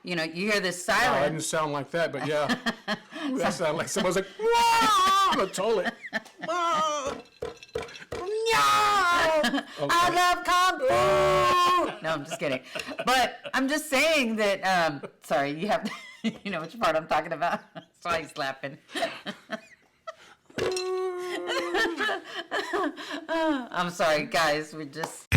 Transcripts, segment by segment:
you hear this No, siren. it didn't sound like that, but yeah. Ooh, that sounded like someone was like, "Whoa!" on the toilet. Whoa! No! I love kung fu. No, I'm just kidding. But I'm just saying that. Sorry, you have. You know which part I'm talking about. That's why he's laughing. I'm sorry, guys. We just.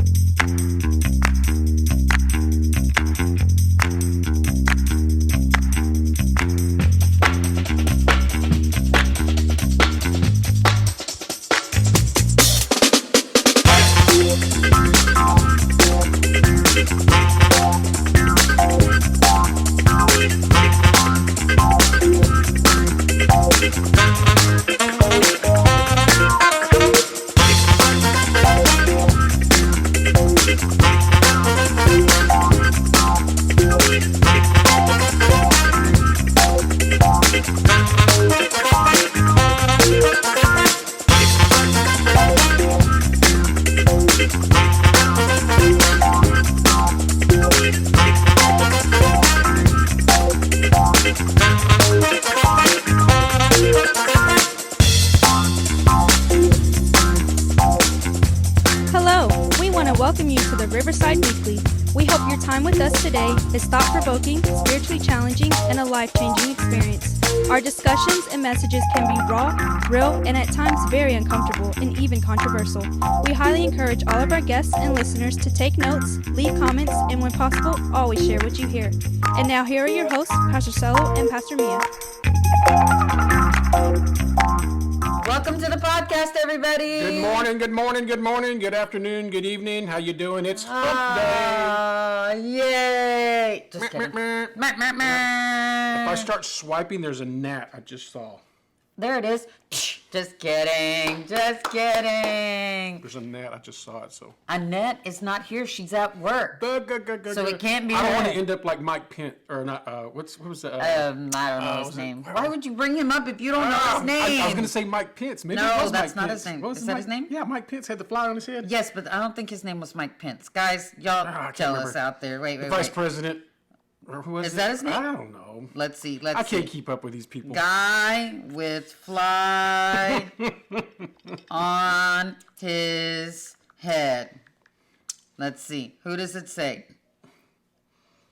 Welcome you to the Riverside Weekly. We hope your time with us today is thought-provoking, spiritually challenging, and a life-changing experience. Our discussions and messages can be raw, real, and at times very uncomfortable and even controversial. We highly encourage all of our guests and listeners to take notes, leave comments, and when possible, always share what you hear. And now here are your hosts, Pastor Selo and Pastor Mia. Welcome to the podcast, everybody. Good morning, good morning, good morning, good afternoon, good evening. How you doing? It's Hump Day. Yay. Just kidding. If I start swiping, there's a gnat I just saw. There it is. Just kidding. Just kidding. There's a gnat. I just saw it. So Annette is not here. She's at work. So it can't be I don't her. want to end up like Mike Pence or not. What was that? I don't know his name. Why would you bring him up if you don't know his name? I was going to say Mike Pence. Maybe No, it was that's Mike not Pence. his name. What was Is that his name? Yeah, Mike Pence had the fly on his head. Yes, but I don't think his name was Mike Pence. Guys, y'all tell us remember. out there. Wait. Vice President. Or who was Is it? that his name? I don't know. Let's see. I can't keep up with these people. Guy with fly on his head. Let's see. Who does it say?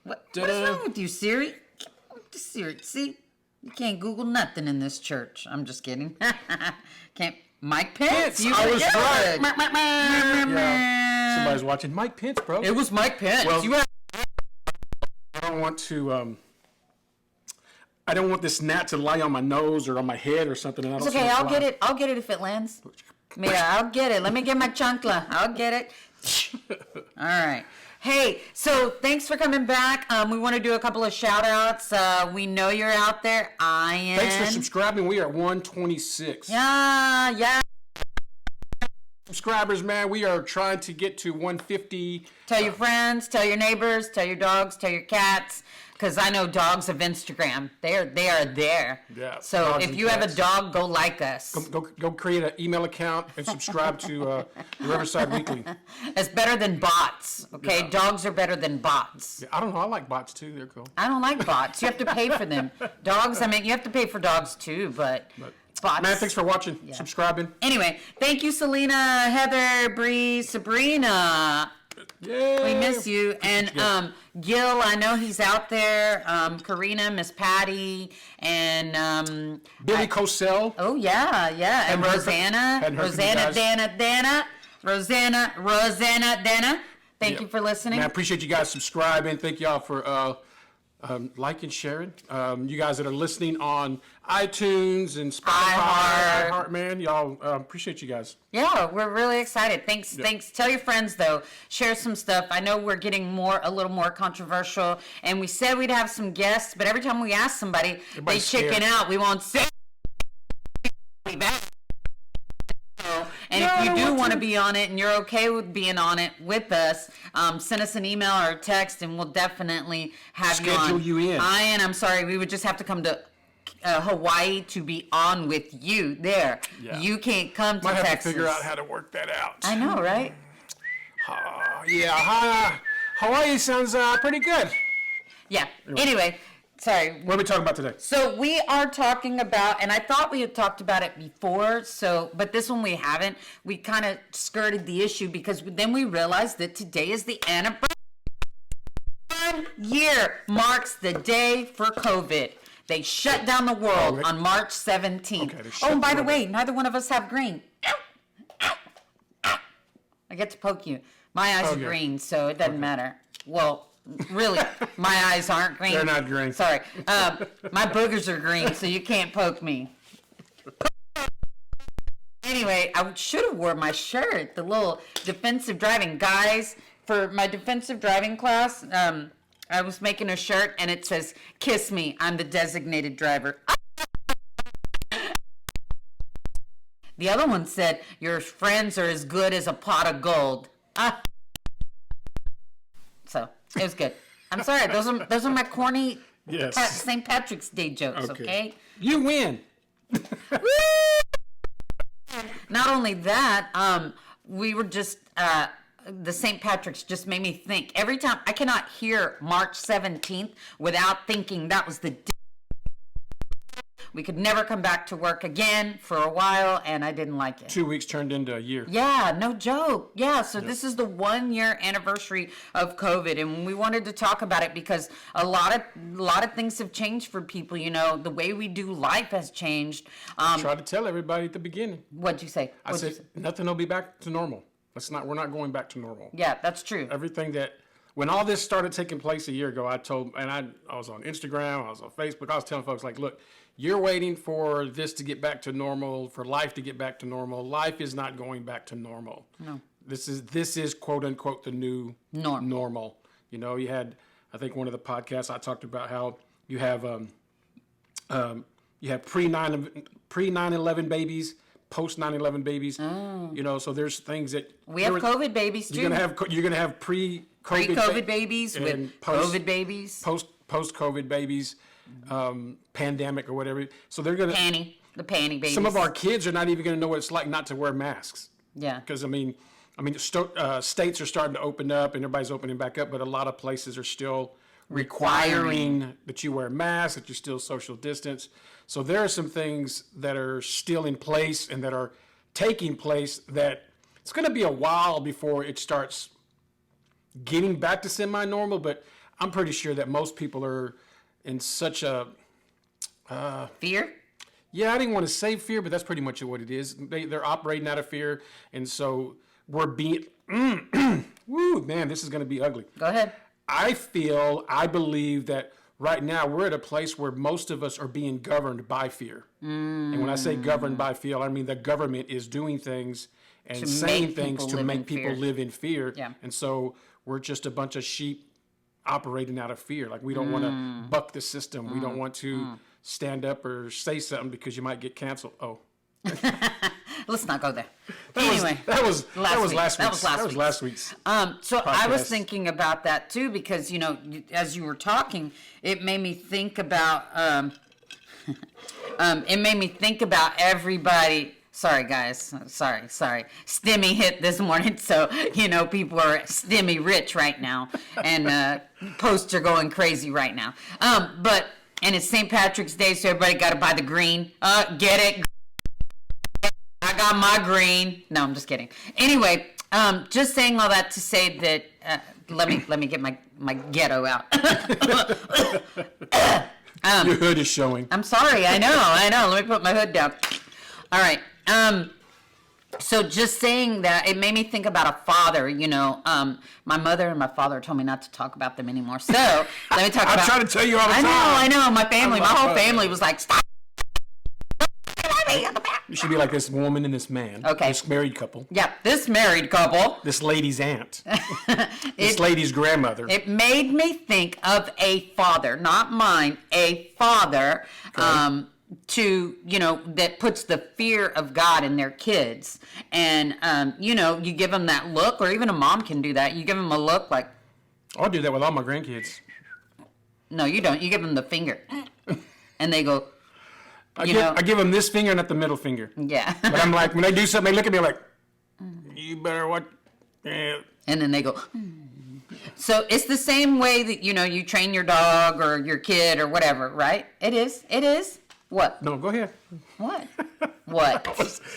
What is wrong with you, Siri? Siri, see? You can't Google nothing in this church. I'm just kidding. Can't. Mike Pence. I was right. Yeah. Somebody's watching Mike Pence, bro. It was Mike Pence. Well, I don't want to. I don't want this gnat to lie on my nose or on my head or something. And It's okay. I'll get it. I'll get it if it lands. Mira, I'll get it. Let me get my chancla. I'll get it. All right. Hey, so thanks for coming back. We want to do a couple of shout outs. We know you're out there. I am. Thanks for subscribing. We are at 126. Yeah. Subscribers, man. We are trying to get to 150. Tell your friends, tell your neighbors, tell your dogs, tell your cats. Because I know dogs have Instagram. They are there. Yeah. So if you have a dog, go like us. Go create an email account and subscribe to the Riverside Weekly. It's better than bots. Okay, Yeah. Dogs are better than bots. Yeah, I don't know. I like bots too. They're cool. I don't like bots. You have to pay for them. Dogs, I mean, you have to pay for dogs too, but bots. Man, thanks for watching, subscribing. Anyway, thank you, Selena, Heather, Bree, Sabrina. Yay. We miss you. And Gil, I know he's out there. Karina, Miss Patty, and Billy Cosell. oh yeah. And Rosanna, Dana. Thank you for listening. Man, I appreciate you guys subscribing. Thank y'all for liking, sharing. You guys that are listening on iTunes and Spotify, iHeart, man, y'all appreciate you guys. Yeah, we're really excited. Thanks. Tell your friends though. Share some stuff. I know we're getting a little more controversial, and we said we'd have some guests, but every time we ask somebody, Everybody's they chicken scared. out. We won't say. And if you do want to be on it and you're okay with being on it with us, send us an email or a text and we'll definitely have you on. Schedule you in. I'm sorry, we would just have to come to Hawaii to be on with you there. Yeah. You can't come to Might have Texas. to figure out how to work that out. I know, right? Hawaii sounds pretty good. Yeah. Anyway, sorry. What are we talking about today? So we are talking about, and I thought we had talked about it before, but this one we haven't. We kind of skirted the issue because then we realized that today is the anniversary. 1 year marks the day for COVID. They shut down the world on March 17th. Okay, and by the way, neither one of us have green. I get to poke you. My eyes are green, so it doesn't matter. Well, really, my eyes aren't green. They're not green. Sorry. My boogers are green, so you can't poke me. Anyway, I should have wore my shirt, the little defensive driving. Guys, for my defensive driving class, I was making a shirt, and it says, "Kiss me, I'm the designated driver." The other one said, "Your friends are as good as a pot of gold." So it was good. I'm sorry. Those are my corny St. Patrick's Day jokes. Okay. You win. Not only that, we were just the St. Patrick's just made me think. Every time I cannot hear March 17th without thinking that was the day. We could never come back to work again for a while, and I didn't like it. 2 weeks turned into a year. Yeah, no joke. Yeah, so this is the 1 year anniversary of COVID, and we wanted to talk about it because a lot of things have changed for people. You know, the way we do life has changed. Tried to tell everybody at the beginning. What'd you say? I said nothing will be back to normal. We're not going back to normal. Yeah, that's true. Everything that when all this started taking place a year ago, I was on Instagram, I was on Facebook, I was telling folks like, look, you're waiting for this to get back to normal, for life to get back to normal. Life is not going back to normal. No. This is quote unquote the new normal. You know, you had, I think one of the podcasts I talked about how you have pre 9/11 babies, post 9/11 babies. Oh. You know, so there's things that we have COVID babies too. You're gonna have pre-COVID babies with COVID babies, post COVID babies. Pandemic or whatever. So they're going to... The panty babies. Some of our kids are not even going to know what it's like not to wear masks. Yeah. Because, I mean, states are starting to open up and everybody's opening back up, but a lot of places are still requiring that you wear masks, that you still social distance. So there are some things that are still in place and that are taking place that it's going to be a while before it starts getting back to semi-normal, but I'm pretty sure that most people are in such a fear. Yeah, I didn't want to say fear, but that's pretty much what it is. They're operating out of fear, and so we're being. Woo, man, this is going to be ugly. Go ahead. I believe that right now we're at a place where most of us are being governed by fear. And when I say governed by fear, I mean the government is doing things and saying things to make people live in fear. Yeah. And so we're just a bunch of sheep operating out of fear. Like we don't want to buck the system. We don't want to stand up or say something because you might get canceled. Oh. Let's not go there. That was last week's. So podcast. I was thinking about that too because, you know, as you were talking, it made me think about everybody. Sorry, guys. Sorry. Stimmy hit this morning, so, you know, people are stimmy rich right now, and posts are going crazy right now. And it's St. Patrick's Day, so everybody got to buy the green. Get it? I got my green. No, I'm just kidding. Anyway, just saying all that to say that, let me get my ghetto out. Your hood is showing. I'm sorry. I know. Let me put my hood down. All right. So just saying that, it made me think about a father, you know. My mother and my father told me not to talk about them anymore. So let me talk about... I'm trying to tell you all the time. I know. My whole family was like, stop. You should be like this woman and this man. Okay. This married couple. Yeah, this married couple. This lady's aunt. This lady's grandmother. It made me think of a father, not mine, a father, okay. To, you know, that puts the fear of God in their kids. And, you know, you give them that look, or even a mom can do that. You give them a look like... I'll do that with all my grandkids. No, you don't. You give them the finger. And they go... I give them this finger, not the middle finger. Yeah. But I'm like, when they do something, they look at me like, you better watch. Yeah. And then they go... So it's the same way that, you train your dog or your kid or whatever, right? It is. It is. What? No, go ahead. What? What?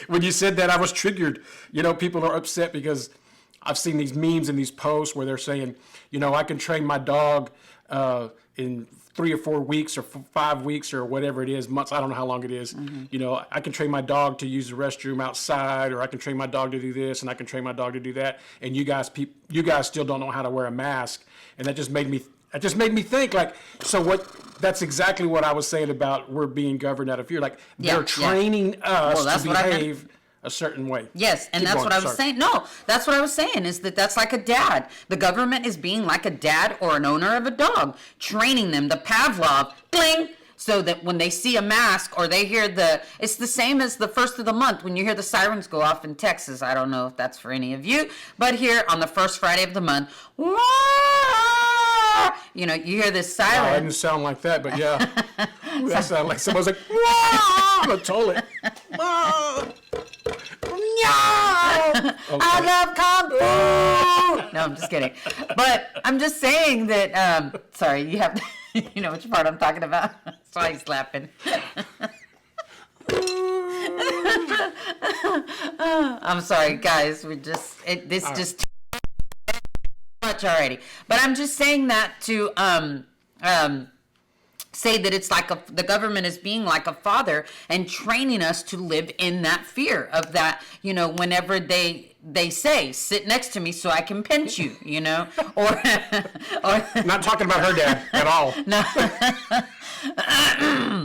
When you said that, I was triggered. People are upset because I've seen these memes and these posts where they're saying, I can train my dog in 3 or 4 weeks or 5 weeks or whatever it is, months. I don't know how long it is. Mm-hmm. I can train my dog to use the restroom outside, or I can train my dog to do this, and I can train my dog to do that. And you guys still don't know how to wear a mask. And that just made me think, like, so what? That's exactly what I was saying about we're being governed out of fear. Like, they're training us to behave a certain way. Yes, and that's what I was saying. No, that's what I was saying, is that's like a dad. The government is being like a dad or an owner of a dog, training them, the Pavlov, bling, so that when they see a mask or they hear it's the same as the first of the month when you hear the sirens go off in Texas. I don't know if that's for any of you, but here on the first Friday of the month, wah! You hear this siren. No, it didn't sound like that, but yeah. That sounded like someone was like, wah! On the toilet. Wah! No! Okay. I love Kung Fu! No, I'm just kidding. But I'm just saying that, sorry, you have, you know which part I'm talking about? That's why he's laughing. I'm sorry, guys. Just too much already. But I'm just saying that to, say that it's like the government is being like a father and training us to live in that fear of that, whenever they say, sit next to me so I can pinch you, or not talking about her dad at all. No.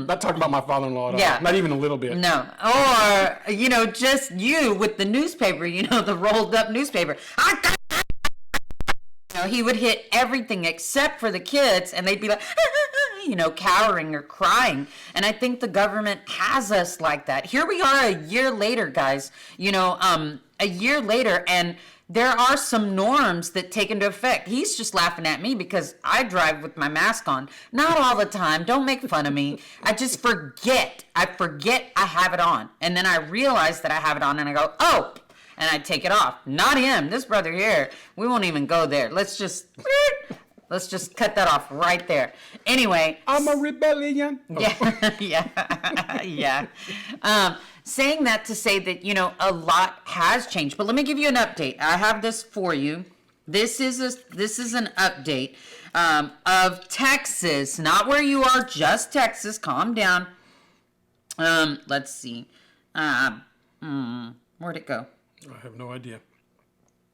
Not talking about my father-in-law at all. Yeah. Not even a little bit. No. Or, just you with the newspaper, the rolled up newspaper. He would hit everything except for the kids, and they'd be like, cowering or crying. And I think the government has us like that. Here we are a year later, guys, a year later, and there are some norms that take into effect. He's just laughing at me because I drive with my mask on. Not all the time. Don't make fun of me. I just forget. I have it on. And then I realize that I have it on, and I go, oh, and I take it off. Not him. This brother here. We won't even go there. Let's just cut that off right there. Anyway. I'm a rebellion. Yeah. Yeah. Saying that to say that, a lot has changed. But let me give you an update. I have this for you. This is an update of Texas. Not where you are, just Texas. Calm down. Let's see. Where'd it go? I have no idea.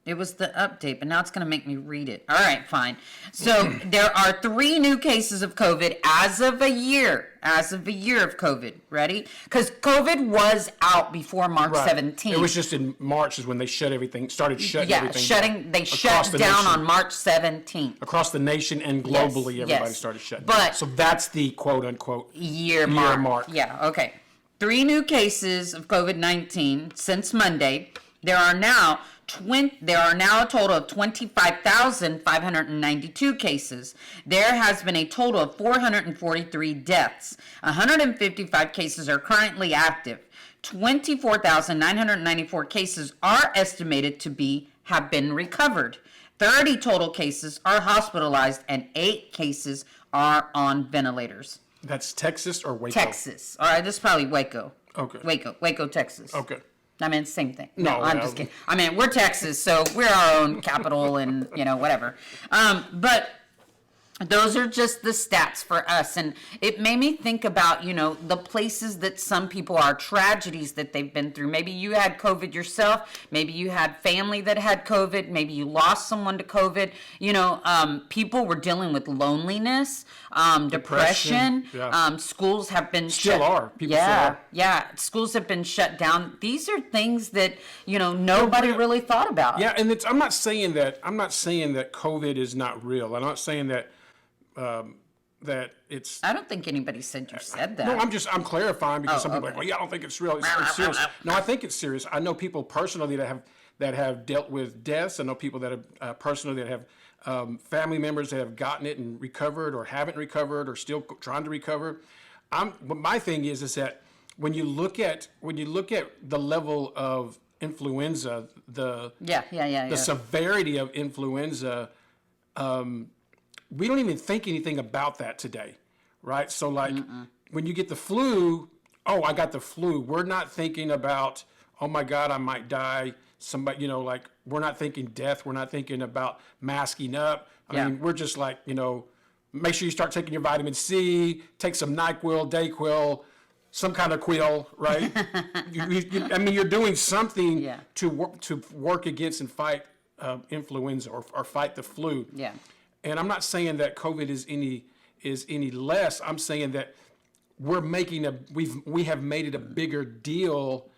It was the update, but now it's going to make me read it. All right, fine. So there are 3 new cases of COVID as of a year of COVID. Ready? Because COVID was out before March 17th. It was just in March is when they shut everything, started shutting everything down. They shut down on March 17th. Across the nation and globally, everybody started shutting down. So that's the quote-unquote year mark. Yeah, okay. 3 new cases of COVID-19 since Monday. There are now a total of 25,592 cases. There has been a total of 443 deaths. 155 cases are currently active. 24,994 cases are estimated to have been recovered. 30 total cases are hospitalized, and 8 cases are on ventilators. That's Texas or Waco? Texas. All right, this is probably Waco. Okay. Waco, Texas. Okay. I mean, same thing. No, I'm just kidding. I mean, we're Texas, so we're our own capital and, whatever. But those are just the stats for us. And it made me think about, the places that some people are, tragedies that they've been through. Maybe you had COVID yourself. Maybe you had family that had COVID. Maybe you lost someone to COVID. People were dealing with loneliness, depression. Yeah. Schools have been still are. People still are. Yeah. Schools have been shut down. These are things that, nobody really thought about. Yeah. And I'm not saying that COVID is not real. I'm not saying that it's. I don't think anybody said you said that. No, I'm clarifying because some people are like, well, yeah, I don't think it's real. It's serious. No, I think it's serious. I know people personally that have dealt with deaths. I know people that have personally that have family members that have gotten it and recovered or haven't recovered or still trying to recover. But my thing is that when you look at the level of influenza, the severity of influenza. we don't even think anything about that today, right? So like when you get the flu, oh, I got the flu. We're not thinking about, oh my God, I might die. Somebody, you know, like we're not thinking death. We're not thinking about masking up. I mean, we're just like, you know, make sure you start taking your vitamin C, take some NyQuil, DayQuil, some kind of quill, right? I mean, you're doing something to work against and fight influenza or fight the flu. Yeah. And I'm not saying that COVID is any less. I'm saying that we have made it a bigger deal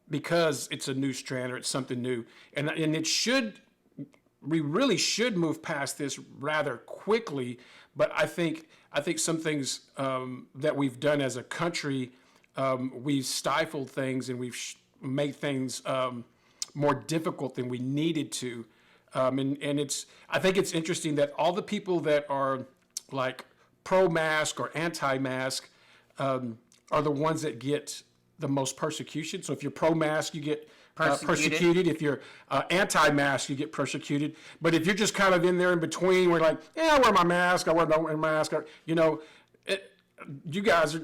because it's a new strand or it's something new, and we really should move past this rather quickly. But I think some things that we've done as a country, we've stifled things and we've made things more difficult than we needed to. And I think it's interesting that all the people that are like pro-mask or anti-mask are the ones that get the most persecution. So if you're pro-mask, you get persecuted. If you're anti-mask, you get persecuted. But if you're just kind of in there in between, we're like, yeah, I wear my mask, I don't wear my mask. You know, you guys,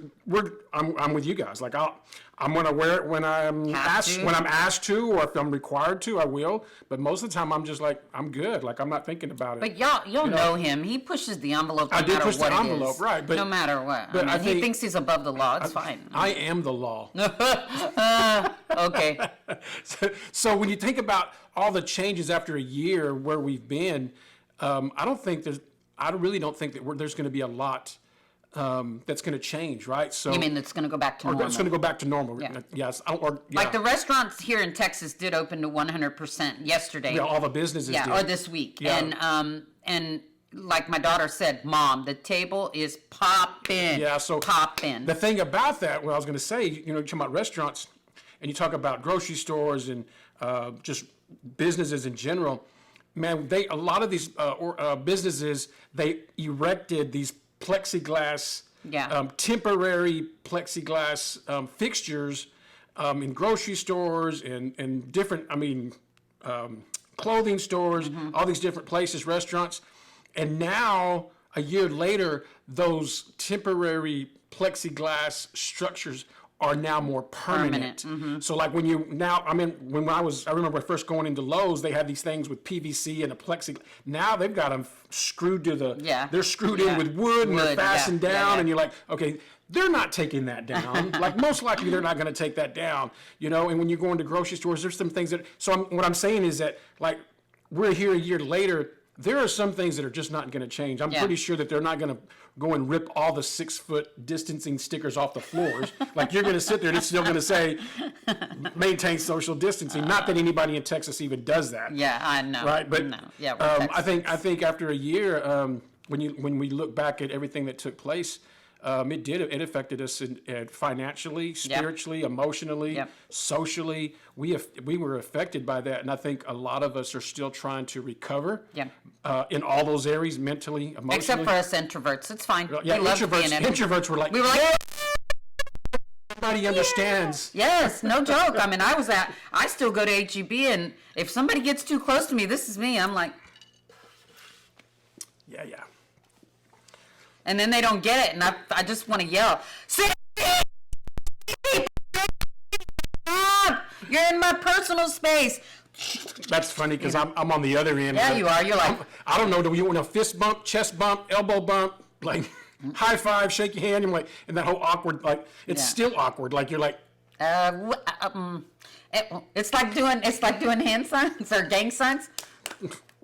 I'm with you guys. Like I'm going to wear it when I'm asked to, or if I'm required to, I will. But most of the time, I'm just like, I'm good. Like I'm not thinking about it. But y'all know him. He pushes the envelope. I did push the envelope, right? But no matter what. But I mean, he thinks he's above the law. It's fine. I am the law. Okay. So when you think about all the changes after a year where we've been, I really don't think that there's going to be a lot that's going to change, right? So you mean it's going to go back to normal? It's going to go back to normal. Yeah. Yes. Like the restaurants here in Texas did open to 100% yesterday. Yeah, all the businesses did. Or this week. Yeah. And like my daughter said, Mom, the table is popping. Yeah, so popping. The thing about that, what I was going to say, you know, you talk about restaurants and you talk about grocery stores and just businesses in general. Man, a lot of these businesses, they erected these plexiglass, temporary plexiglass fixtures in grocery stores and different, clothing stores, all these different places, restaurants. And now, a year later, those temporary plexiglass structures are now more permanent. So like when I remember first going into Lowe's, they had these things with PVC and a plexiglass. Now they've got them screwed to they're screwed in with wood and they're fastened down, and you're like, okay, they're not taking that down. Like most likely they're not going to take that down, you know. And when you go into grocery stores, there's some things that, what I'm saying is that like we're here a year later, there are some things that are just not going to change. I'm pretty sure that they're not going to go and rip all the 6-foot distancing stickers off the floors. Like you're going to sit there and it's still going to say, maintain social distancing. Not that anybody in Texas even does that. Yeah, I know. Right, but no. Yeah, I think after a year, when we look back at everything that took place, it affected us financially, spiritually, emotionally, socially. We were affected by that, and I think a lot of us are still trying to recover. In all those areas, mentally, emotionally. Except for us introverts, it's fine. Yeah, we introverts were like, everybody understands. Yes, no joke. I mean, I still go to HEB, and if somebody gets too close to me, this is me. I'm like, yeah. And then they don't get it, and I just want to yell, "Sit! You're in my personal space." That's funny because I'm on the other end. Yeah, you are. You're like, I don't know. Do you want a fist bump, chest bump, elbow bump, like high five, shake your hand? I'm like, and that whole awkward, like it's still awkward. Like you're like, it's like doing hand signs or gang signs.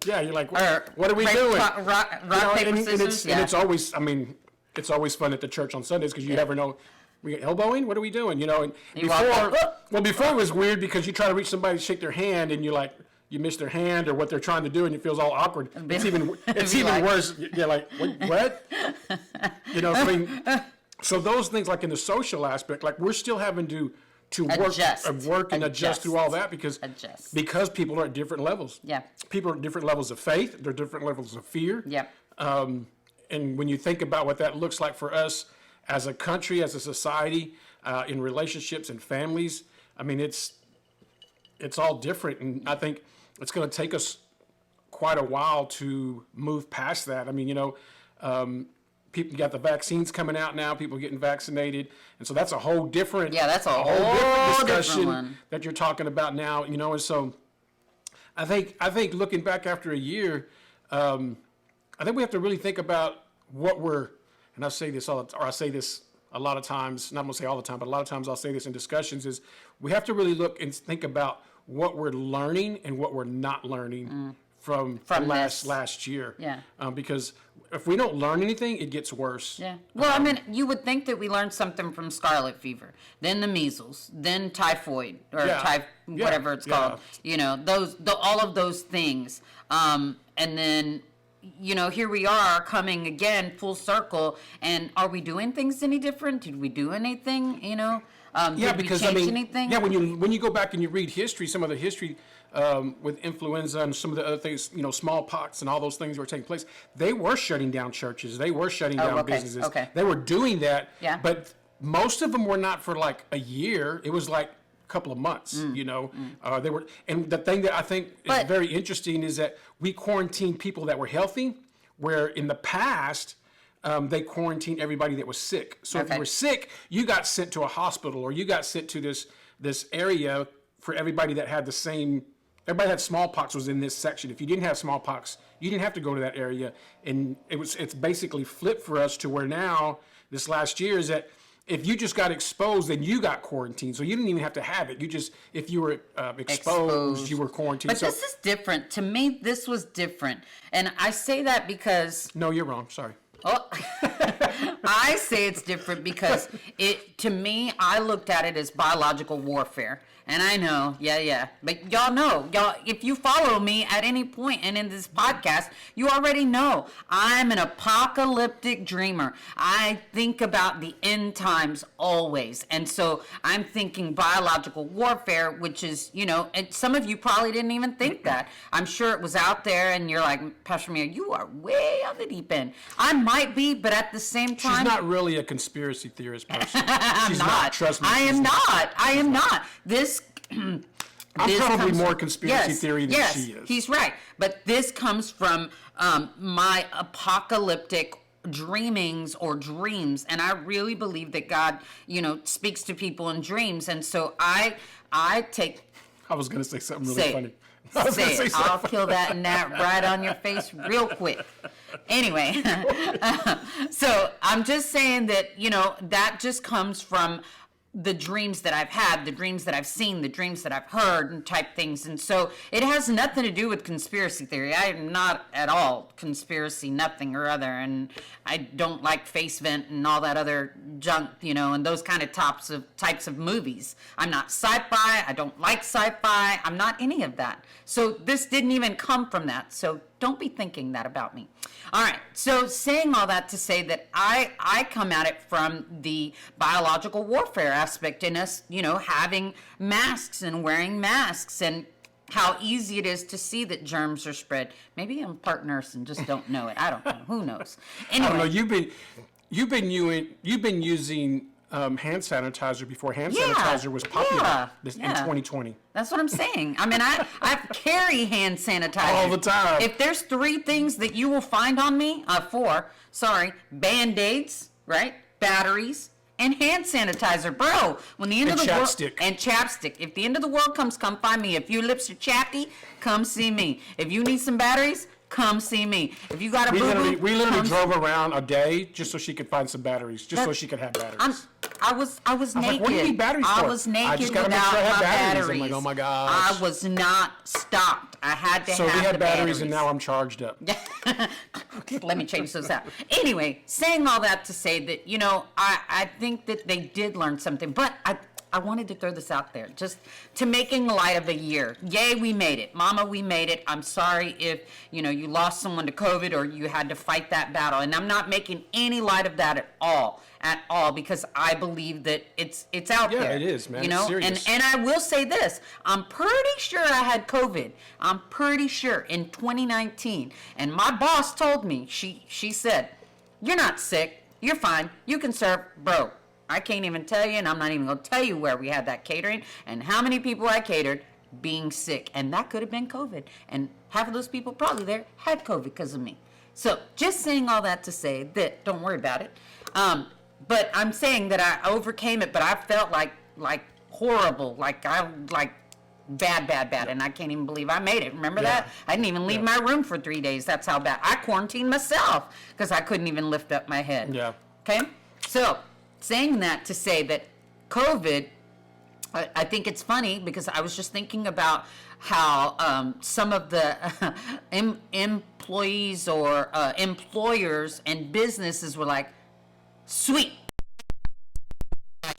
Yeah, you're like, what are we doing? Rock, paper, scissors. And it's always, it's always fun at the church on Sundays because you never know. We elbowing? What are we doing? You know, and before it was weird because you try to reach somebody to shake their hand and you miss their hand or what they're trying to do and it feels all awkward. It's even worse. You're like, what? You know, so those things like in the social aspect, like we're still having to work and adjust through all that because people are at different levels. Yeah. People are at different levels of faith. They're different levels of fear. Yeah. And when you think about what that looks like for us as a country, as a society, in relationships and families, it's all different. And I think it's going to take us quite a while to move past that. I mean, people got the vaccines coming out now, people getting vaccinated. And so that's a whole different, that's a whole different discussion one that you're talking about now, and so I think looking back after a year, I think we have to really think about what and I say this I say this a lot of times, not going to say all the time, but a lot of times I'll say this in discussions, is we have to really look and think about what we're learning and what we're not learning from last year. Yeah. Because if we don't learn anything, it gets worse. Yeah. Well, I mean, you would think that we learned something from scarlet fever, then the measles, then typhoid, or whatever it's called. All of those things. And then, here we are coming again full circle. And are we doing things any different? Did we do anything? Did we change anything? Yeah, when you go back and you read history, some of the history with influenza and some of the other things, smallpox and all those things were taking place, they were shutting down churches. They were shutting down businesses. Okay. They were doing that. Yeah. But most of them were not for like a year. It was like a couple of months, they were. And the thing that I think is very interesting is that we quarantined people that were healthy, where in the past, they quarantined everybody that was sick. So if you were sick, you got sent to a hospital, or you got sent to this area for everybody that had the same. Everybody had smallpox was in this section. If you didn't have smallpox, you didn't have to go to that area. And it's basically flipped for us to where now this last year is that if you just got exposed, then you got quarantined. So you didn't even have to have it. If you were exposed, you were quarantined. But this is different. To me, this was different. And I say that because... No, you're wrong. Sorry. Oh, I say it's different because to me, I looked at it as biological warfare. And I know, but y'all know, if you follow me at any point and in this podcast, you already know I'm an apocalyptic dreamer. I think about the end times always. And so I'm thinking biological warfare, which is, and some of you probably didn't even think that. I'm sure it was out there and you're like, Pastor Mia, you are way on the deep end. I might be, but at the same time. She's not really a conspiracy theorist person. I'm not. Trust me. I am not. I'm probably more conspiracy theory than she is. He's right. But this comes from my apocalyptic dreamings or dreams. And I really believe that God, speaks to people in dreams. And so I take... I was going to say something really funny. I'll kill that and that right on your face real quick. Anyway, so I'm just saying that, that just comes from the dreams that I've had, the dreams that I've seen, the dreams that I've heard and type things. And so it has nothing to do with conspiracy theory. I am not at all conspiracy nothing or other. And I don't like face vent and all that other junk, and those kind of types of movies. I'm not sci-fi. I don't like sci-fi. I'm not any of that. So this didn't even come from that. So don't be thinking that about me. All right, so saying all that to say that I come at it from the biological warfare aspect in us, having masks and wearing masks and how easy it is to see that germs are spread. Maybe I'm part nurse and just don't know it. I don't know. Who knows? Anyway. I don't know. You've been using hand sanitizer before hand sanitizer was popular in 2020. That's what I'm saying. I mean, I carry hand sanitizer all the time. If there's 3 things that you will find on me, 4, Band-Aids, right? Batteries, and hand sanitizer. Bro, when the end of the world... And chapstick. If the end of the world comes, come find me. If your lips are chappy, come see me. If you need some batteries, come see me. If you got a boo-boo, we literally drove around a day just so she could find some batteries, so she could have batteries. I was naked. Like, what do you need batteries for? I was naked I just gotta without make sure I have my batteries. batteries. I'm like, oh my gosh. I was not stocked. I had to have the batteries. So we had batteries, and now I'm charged up. Let me change those out. Anyway, saying all that to say that, I think that they did learn something, but I wanted to throw this out there, just to making light of a year. Yay, we made it. Mama, we made it. I'm sorry if, you lost someone to COVID or you had to fight that battle. And I'm not making any light of that at all, because I believe that it's out there. Yeah, it is, man. It's serious. And I will say this. I'm pretty sure I had COVID. I'm pretty sure in 2019. And my boss told me, she said, "You're not sick. You're fine. You can serve." Bro, I can't even tell you, and I'm not even going to tell you where we had that catering and how many people I catered. being sick, and that could have been COVID. And half of those people probably there had COVID because of me. So just saying all that to say that don't worry about it. But I'm saying that I overcame it, but I felt like horrible, like bad, and I can't even believe I made it. Remember that? I didn't even leave my room for 3 days. That's how bad. I quarantined myself because I couldn't even lift up my head. Yeah. Okay? So, saying that to say that COVID, I think it's funny because I was just thinking about how some of the employees or employers and businesses were like, sweet.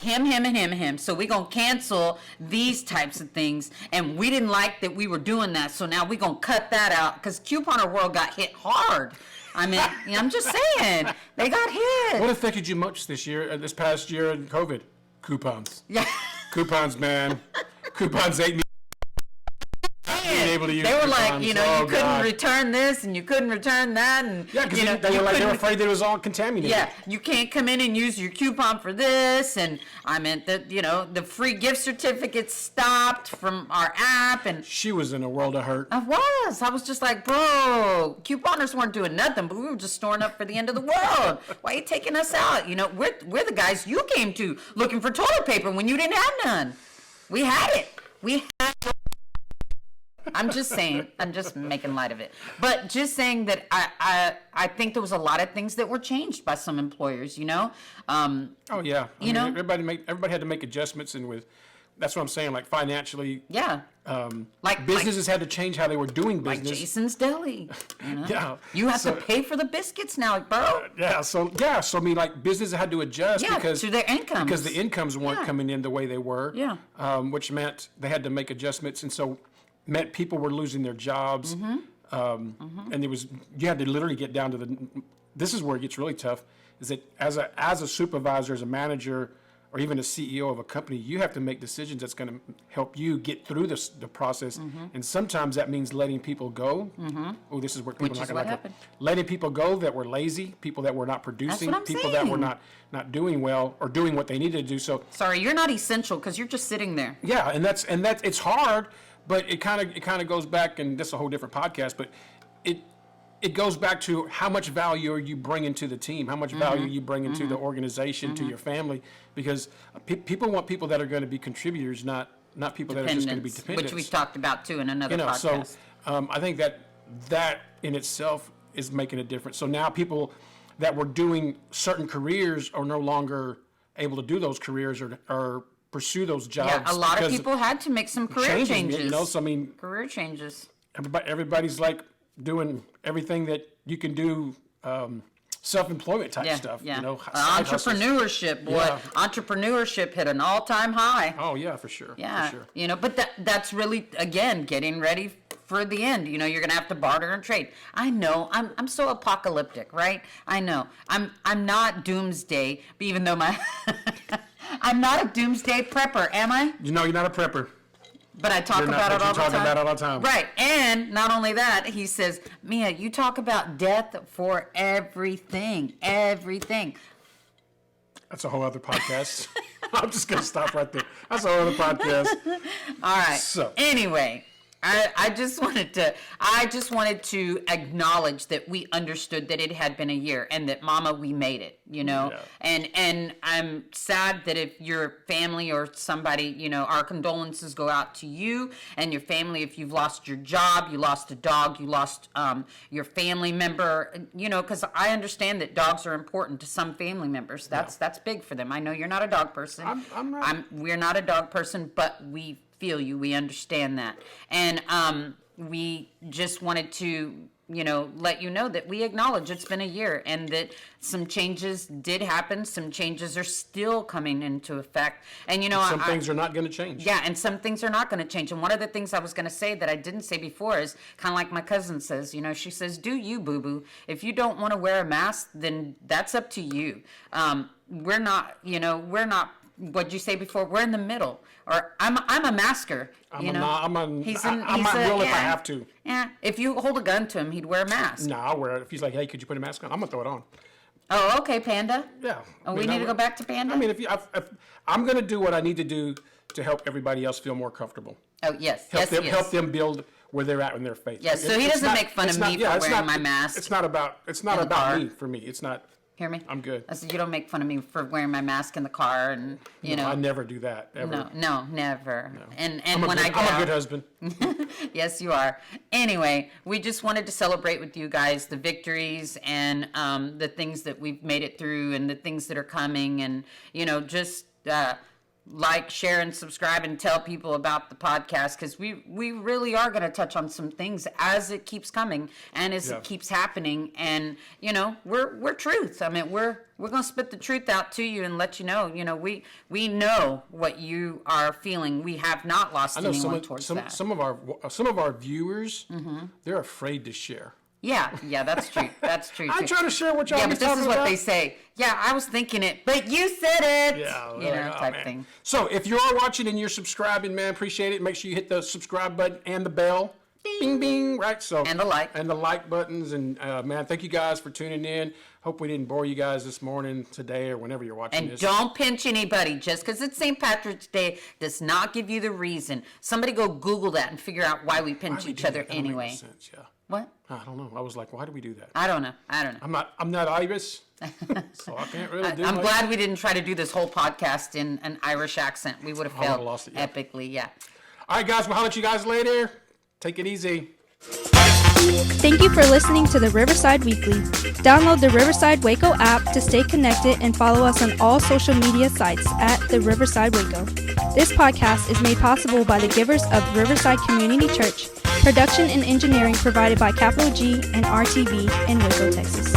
Him. So we're going to cancel these types of things. And we didn't like that we were doing that. So now we're going to cut that out because Couponer World got hit hard. I mean, I'm just saying, they got hit. What affected you much this past year in COVID? Coupons. Yeah. Coupons, man. Coupons ate me. Being able to use they were coupons. like, you couldn't return this and you couldn't return that, and yeah, because they were afraid that it was all contaminated. Yeah, you can't come in and use your coupon for this, and I meant that the free gift certificates stopped from our app, and she was in a world of hurt. I was just like, bro, couponers weren't doing nothing, but we were just storing up for the end of the world. Why are you taking us out? We're the guys you came to looking for toilet paper when you didn't have none. We had it. I'm just saying, I'm just making light of it. But just saying that I think there was a lot of things that were changed by some employers, Oh, yeah. Everybody had to make adjustments, and that's what I'm saying, like financially. Yeah. Businesses had to change how they were doing business. Like Jason's Deli. Yeah. You have to pay for the biscuits now, bro. So I mean, like businesses had to adjust because to their incomes. Because the incomes weren't coming in the way they were. Yeah. Which meant they had to make adjustments, and so meant people were losing their jobs. And you had to literally get down to this is where it gets really tough, is that as a supervisor, as a manager, or even a CEO of a company, you have to make decisions that's going to help you get through the process. And sometimes that means letting people go. Oh, this is where people are not going to like it. Letting people go that were lazy, people that were not producing, people that were not doing well or doing what they needed to do. So sorry, you're not essential because you're just sitting there. Yeah, and that's it's hard. But it kind of goes back, and this is a whole different podcast, but it goes back to how much value are you bringing to the team, how much value you bring into the organization, to your family, because people want people that are going to be contributors, not people that are just going to be dependents. Which we talked about too in another podcast. So I think that in itself is making a difference. So now people that were doing certain careers are no longer able to do those careers or pursue those jobs. Yeah, a lot of people had to make some career changes. So I mean, career changes. Everybody's like doing everything that you can do, self-employment type stuff. Yeah. Entrepreneurship, entrepreneurship hit an all-time high. Oh yeah, for sure. Yeah, for sure. But that's really again getting ready for the end. You're gonna have to barter and trade. I know. I'm so apocalyptic, right? I know. I'm not doomsday, even though I'm not a doomsday prepper, am I? You're not a prepper. But I talk about it all the time. You talk about it all the time. Right. And not only that, he says, Mia, you talk about death for everything. Everything. That's a whole other podcast. I'm just going to stop right there. That's a whole other podcast. All right. So anyway, I just wanted to acknowledge that we understood that it had been a year and that, Mama, we made it, Yeah. And I'm sad that if your family or somebody, our condolences go out to you and your family. If you've lost your job, you lost a dog, you lost your family member, because I understand that dogs are important to some family members. That's big for them. I know you're not a dog person. I'm not. We're not a dog person, but we feel you. We understand that. And we just wanted to, let you know that we acknowledge it's been a year and that some changes did happen. Some changes are still coming into effect. And, some things are not going to change. Yeah, and some things are not going to change. And one of the things I was going to say that I didn't say before is kind of like my cousin says, she says, do you, boo-boo. If you don't want to wear a mask, then that's up to you. We're not, what'd you say before? We're in the middle. Or I'm a masker. I might will if I have to. Yeah. If you hold a gun to him, he'd wear a mask. No, I'll wear it. If he's like, hey, could you put a mask on? I'm gonna throw it on. Oh, okay, Panda. Yeah. Oh, we need to go back to Panda? I mean, if I'm going to do what I need to do to help everybody else feel more comfortable. Oh, yes. Help them build where they're at in their faith. Yes, so he doesn't make fun of me for wearing my mask. It's not about me, for me. It's not. Hear me? I'm good. I said, you don't make fun of me for wearing my mask in the car, and you know. I never do that, ever. No, never. No. And I'm a good husband. Yes, you are. Anyway, we just wanted to celebrate with you guys the victories and the things that we've made it through and the things that are coming, and just like, share, and subscribe, and tell people about the podcast, because we really are going to touch on some things as it keeps coming and as it keeps happening. And we're truth. I mean, we're going to spit the truth out to you and let you know. We know what you are feeling. We have not lost anyone towards that. Some of our viewers, they're afraid to share. Yeah, that's true. That's true. I try to share what y'all. Yeah, but this is what they say. Yeah, I was thinking it, but you said it. Yeah, type thing. So if you are watching and you're subscribing, man, appreciate it. Make sure you hit the subscribe button and the bell. Bing, bing, right? So and the like buttons, and man, thank you guys for tuning in. Hope we didn't bore you guys this morning, today, or whenever you're watching this. And don't pinch anybody. Just because it's St. Patrick's Day does not give you the reason. Somebody go Google that and figure out why we pinch each other anyway. That makes sense, yeah. What? I don't know. I was like, why do we do that? I don't know. I'm not Irish, so I can't really do. I'm glad we didn't try to do this whole podcast in an Irish accent. We would have failed lost it, epically. Yeah. All right, guys. We'll holler at you guys later. Take it easy. Thank you for listening to the Riverside Weekly. Download the Riverside Waco app to stay connected and follow us on all social media sites at the Riverside Waco. This podcast is made possible by the givers of Riverside Community Church. Production and engineering provided by Capital G and RTV in Waco, Texas.